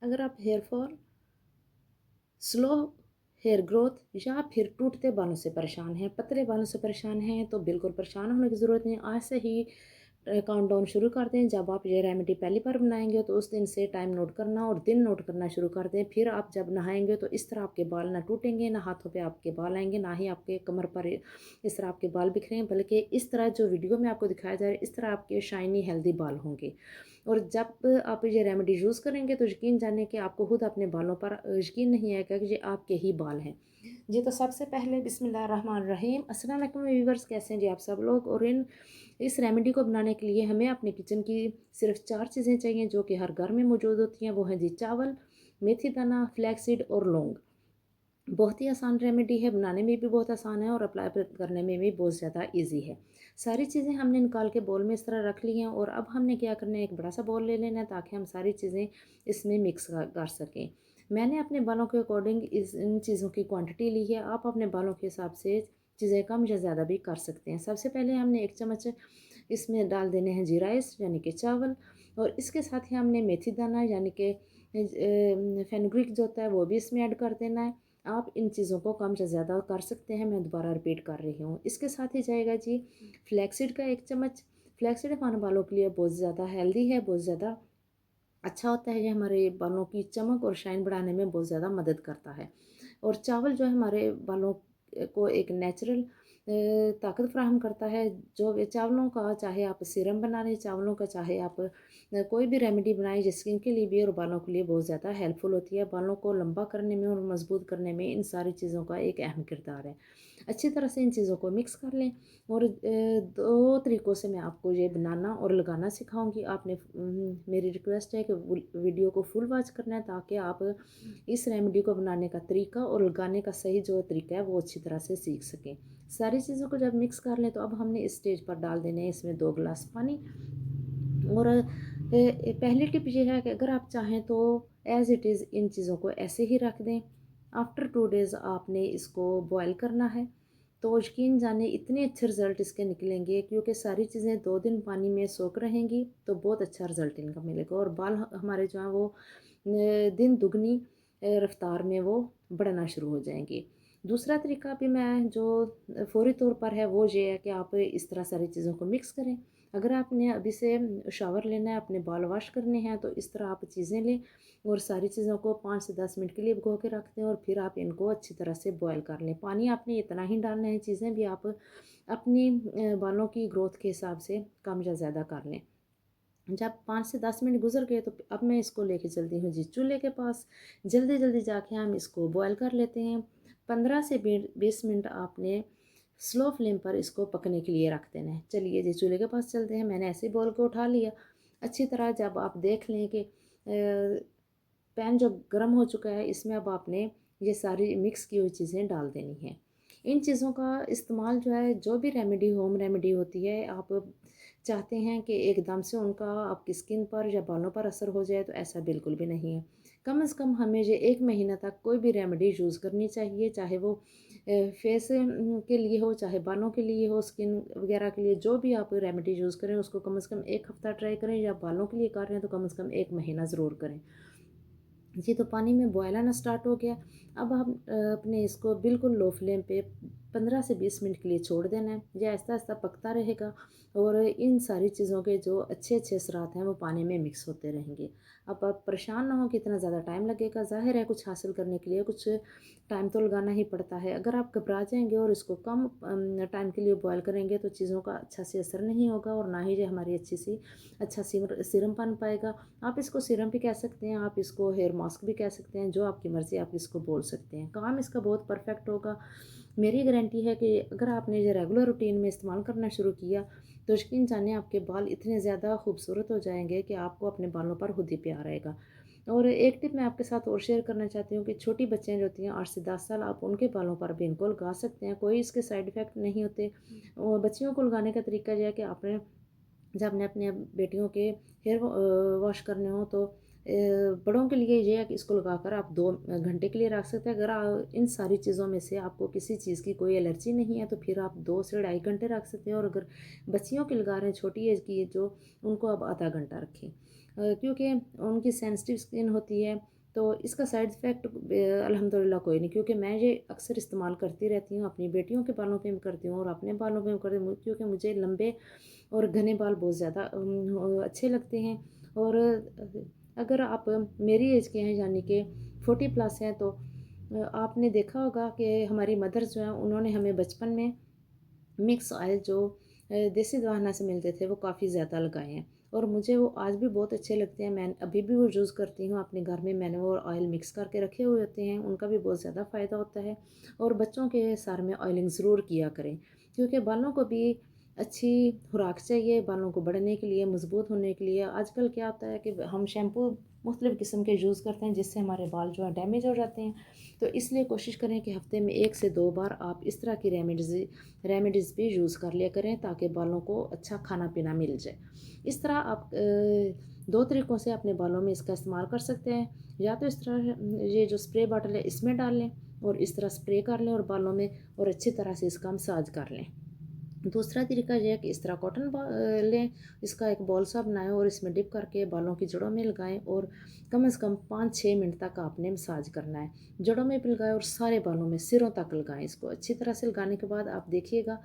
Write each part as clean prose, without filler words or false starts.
अगर आप hair fall, slow hair growth या फिर टूटते बालों से परेशान हैं, पतले बालों से परेशान हैं, तो बिल्कुल परेशान होने की ज़रूरत नहीं। आज से ही काउंटडाउन शुरू कर दें। जब आप ये रेमेडी पहली बार बनाएंगे तो उस दिन से टाइम नोट करना और दिन नोट करना शुरू कर दें। फिर आप जब नहाएंगे तो इस तरह आपके बाल ना टूटेंगे, ना हाथों पे आपके बाल आएंगे, ना ही आपके कमर पर इस तरह आपके बाल बिखरेंगे, बल्कि इस तरह जो वीडियो में आपको दिखाया जा रहा है इस तरह आपके शाइनी हेल्दी बाल होंगे। और जब आप ये रेमेडी यूज़ करेंगे तो यकीन जाने कि आपको खुद अपने बालों पर यकीन नहीं आएगा कि ये आपके ही बाल हैं। जी, तो सबसे पहले बिस्मिल्लाहिर्रहमानिर्रहीम, अस्सलाम वालेकुम व्यूअर्स, कैसे हैं जी आप सब लोग। और इस रेमेडी को बनाने के लिए हमें अपने किचन की सिर्फ 4 चीज़ें चाहिए जो कि हर घर में मौजूद होती हैं। वो हैं जी चावल, मेथी दाना, फ्लैक्सीड और लौंग। बहुत ही आसान रेमेडी है, बनाने में भी बहुत आसान है और अप्लाई करने में भी बहुत ज़्यादा ईजी है। सारी चीज़ें हमने निकाल के बोल में इस तरह रख ली हैं और अब हमने क्या करना है, एक बड़ा सा बोल ले लेना है ताकि हम सारी चीज़ें इसमें मिक्स कर सकें। मैंने अपने बालों के अकॉर्डिंग इन चीज़ों की क्वांटिटी ली है। आप अपने बालों के हिसाब से चीज़ें कम या ज़्यादा भी कर सकते हैं। सबसे पहले हमने 1 चम्मच इसमें डाल देने हैं जीरा राइस यानी कि चावल, और इसके साथ ही हमने मेथी दाना यानी कि फेनुग्रीक जो होता है वो भी इसमें ऐड कर देना है। आप इन चीज़ों को कम या ज़्यादा कर सकते हैं, मैं दोबारा रिपीट कर रही हूँ। इसके साथ ही जाएगा जी फ्लैक्सीड का 1 चम्मच। फ्लैक्सीड हमारे बालों के लिए बहुत ज़्यादा हेल्दी है, बहुत ज़्यादा अच्छा होता है। ये हमारे बालों की चमक और शाइन बढ़ाने में बहुत ज़्यादा मदद करता है। और चावल जो है हमारे बालों को एक नेचुरल ताकत फ्राहम करता है। जो चावलों का चाहे आप सीरम बना लें, चावलों का चाहे आप कोई भी रेमेडी बनाएं, जो स्किन के लिए भी और बालों के लिए बहुत ज़्यादा हेल्पफुल होती है। बालों को लंबा करने में और मजबूत करने में इन सारी चीज़ों का एक अहम किरदार है। अच्छी तरह से इन चीज़ों को मिक्स कर लें। और 2 तरीक़ों से मैं आपको ये बनाना और लगाना सिखाऊंगी। आपने मेरी रिक्वेस्ट है कि वीडियो को फुल वॉच करना है ताकि आप इस रेमेडी को बनाने का तरीका और लगाने का सही जो तरीका है वो अच्छी तरह से सीख सकें। सारी चीज़ों को जब मिक्स कर लें तो अब हमने इस स्टेज पर डाल देने हैं इसमें 2 गिलास पानी। और पहली टिप ये है कि अगर आप चाहें तो एज़ इट इज़ इन चीज़ों को ऐसे ही रख दें। आफ्टर 2 डेज़ आपने इसको बॉयल करना है, तो यकीन जाने इतने अच्छे रिज़ल्ट इसके निकलेंगे, क्योंकि सारी चीज़ें 2 दिन पानी में सोख रहेंगी तो बहुत अच्छा रिज़ल्ट इनका मिलेगा और बाल हमारे जो हैं वो दिन दुगनी रफ्तार में वो बढ़ना शुरू हो जाएंगे। दूसरा तरीका भी मैं जो फ़ौरी तौर पर है वो ये है कि आप इस तरह सारी चीज़ों को मिक्स करें। अगर आपने अभी से शावर लेना है, अपने बाल वॉश करने हैं, तो इस तरह आप चीज़ें लें और सारी चीज़ों को 5 से 10 मिनट के लिए भिगो के रख दें और फिर आप इनको अच्छी तरह से बॉयल कर लें। पानी आपने इतना ही डालना है, चीज़ें भी आप अपनी बालों की ग्रोथ के हिसाब से कम या ज़्यादा कर लें। जब 5 से 10 मिनट गुजर गए तो अब मैं इसको लेके चलती हूँ जी चूल्हे के पास। जल्दी जल्दी जाके हम इसको बॉयल कर लेते हैं। 15 से 20 मिनट आपने स्लो फ्लेम पर इसको पकने के लिए रख देना है। चलिए जी चूल्हे के पास चलते हैं। मैंने ऐसे ही बॉल को उठा लिया। अच्छी तरह जब आप देख लें कि पैन जो गर्म हो चुका है, इसमें अब आपने ये सारी मिक्स की हुई चीज़ें डाल देनी हैं। इन चीज़ों का इस्तेमाल जो है, जो भी रेमेडी होम रेमेडी होती है, आप चाहते हैं कि एकदम से उनका आपकी स्किन पर या बालों पर असर हो जाए, तो ऐसा बिल्कुल भी नहीं है। कम से कम हमें ये 1 महीना तक कोई भी रेमेडी यूज़ करनी चाहिए, चाहे वो फेस के लिए हो, चाहे बालों के लिए हो, स्किन वगैरह के लिए। जो भी आप रेमेडी यूज़ करें उसको कम से कम 1 हफ़्ता ट्राई करें, या बालों के लिए कर रहे हैं तो कम से कम 1 महीना ज़रूर करें। जी, तो पानी में बॉयल आना स्टार्ट हो गया। अब हम अपने इसको बिल्कुल लो फ्लेम पे 15 से 20 मिनट के लिए छोड़ देना है। ये आहिस्ता-आहिस्ता पकता रहेगा और इन सारी चीज़ों के जो अच्छे-अच्छे असरात हैं वो पानी में मिक्स होते रहेंगे। अब आप परेशान ना हो कि इतना ज़्यादा टाइम लगेगा। ज़ाहिर है कुछ हासिल करने के लिए कुछ टाइम तो लगाना ही पड़ता है। अगर आप घबरा जाएँगे और इसको कम टाइम के लिए बॉयल करेंगे तो चीज़ों का अच्छा से असर नहीं होगा और ना ही ये हमारी अच्छा सीरम बन पाएगा। आप इसको सीरम भी कह सकते हैं, आप इसको हेयर मास्क भी कह सकते हैं, जो आपकी मर्ज़ी आप इसको बोल सकते हैं। काम इसका बहुत परफेक्ट होगा। मेरी गारंटी है कि अगर आपने ये रेगुलर रूटीन में इस्तेमाल करना शुरू किया तो यकीन जानिए आपके बाल इतने ज़्यादा खूबसूरत हो जाएंगे कि आपको अपने बालों पर खुद ही प्यार आएगा। और एक टिप मैं आपके साथ और शेयर करना चाहती हूँ कि छोटी बच्चियाँ जो होती हैं 8 से 10 साल, आप उनके बालों पर भी इनको लगा सकते हैं। कोई इसके साइड इफ़ेक्ट नहीं होते। और बच्चियों को लगाने का तरीका यह है कि आपने जब आपने अपने बेटियों के हेयर वॉश करने हो तो बड़ों के लिए ये है कि इसको लगाकर आप 2 घंटे के लिए रख सकते हैं। अगर इन सारी चीज़ों में से आपको किसी चीज़ की कोई एलर्जी नहीं है तो फिर आप 2 से ढाई घंटे रख सकते हैं। और अगर बच्चियों की लगा रहे हैं, छोटी एज की जो, उनको आप आधा घंटा रखें। क्योंकि उनकी सेंसिटिव स्किन होती है। तो इसका साइड इफ़ेक्ट अल्हम्दुलिल्लाह कोई नहीं, क्योंकि मैं ये अक्सर इस्तेमाल करती रहती हूँ, अपनी बेटियों के बालों पे भी करती हूँ और अपने बालों पे भी करती हूँ, क्योंकि मुझे लंबे और घने बाल बहुत ज़्यादा अच्छे लगते हैं। और अगर आप मेरी एज के हैं, यानी कि 40 प्लस हैं, तो आपने देखा होगा कि हमारी मदर्स जो हैं उन्होंने हमें बचपन में मिक्स ऑयल जो देसी दवाखाना से मिलते थे वो काफ़ी ज़्यादा लगाए हैं, और मुझे वो आज भी बहुत अच्छे लगते हैं। मैं अभी भी वो यूज़ करती हूँ अपने घर में, मैंने वो ऑयल मिक्स करके रखे हुए होते हैं, उनका भी बहुत ज़्यादा फ़ायदा होता है। और बच्चों के सर में ऑयलिंग ज़रूर किया करें, क्योंकि बालों को भी अच्छी खुराक चाहिए, बालों को बढ़ने के लिए, मजबूत होने के लिए। आजकल क्या होता है कि हम शैम्पू मुख्तलिफ़ किस्म के यूज़ करते हैं, जिससे हमारे बाल जो है डैमेज हो जाते हैं। तो इसलिए कोशिश करें कि हफ़्ते में 1 से 2 बार आप इस तरह की रेमेडीज़ भी यूज़ कर लिया करें, ताकि बालों को अच्छा खाना पीना मिल जाए। इस तरह आप 2 तरीक़ों से अपने बालों में इसका इस्तेमाल कर सकते हैं। या तो इस तरह ये जो स्प्रे बॉटल है इसमें डाल लें और इस तरह स्प्रे कर लें और बालों में, और अच्छी तरह से इसका मसाज कर लें। दूसरा तरीका ये है कि इस तरह कॉटन लें, इसका एक बॉल सा बनाएं और इसमें डिप करके बालों की जड़ों में लगाएं, और कम से कम 5-6 मिनट तक आपने मसाज करना है। जड़ों में भी लगाएं और सारे बालों में सिरों तक लगाएं। इसको अच्छी तरह से लगाने के बाद आप देखिएगा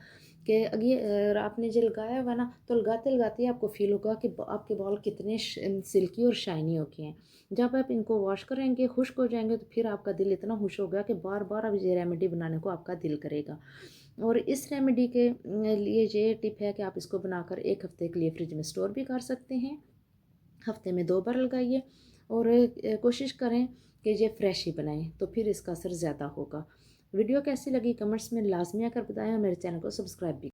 कि अगर आपने जो लगाया हुआ ना, तो लगाते लगाते ही आपको फील होगा कि आपके बाल कितने सिल्की और शाइनी हो गए हैं। जब आप इनको वॉश करेंगे, खुश्क हो जाएंगे, तो फिर आपका दिल इतना खुश होगा कि बार बार अब ये रेमेडी बनाने को आपका दिल करेगा। और इस रेमेडी के लिए ये टिप है कि आप इसको बनाकर 1 हफ़्ते के लिए फ्रिज में स्टोर भी कर सकते हैं। हफ़्ते में 2 बार लगाइए, और कोशिश करें कि ये फ्रेश ही बनाएं, तो फिर इसका असर ज़्यादा होगा। वीडियो कैसी लगी कमेंट्स में लाजमी आकर बताएं, और मेरे चैनल को सब्सक्राइब भी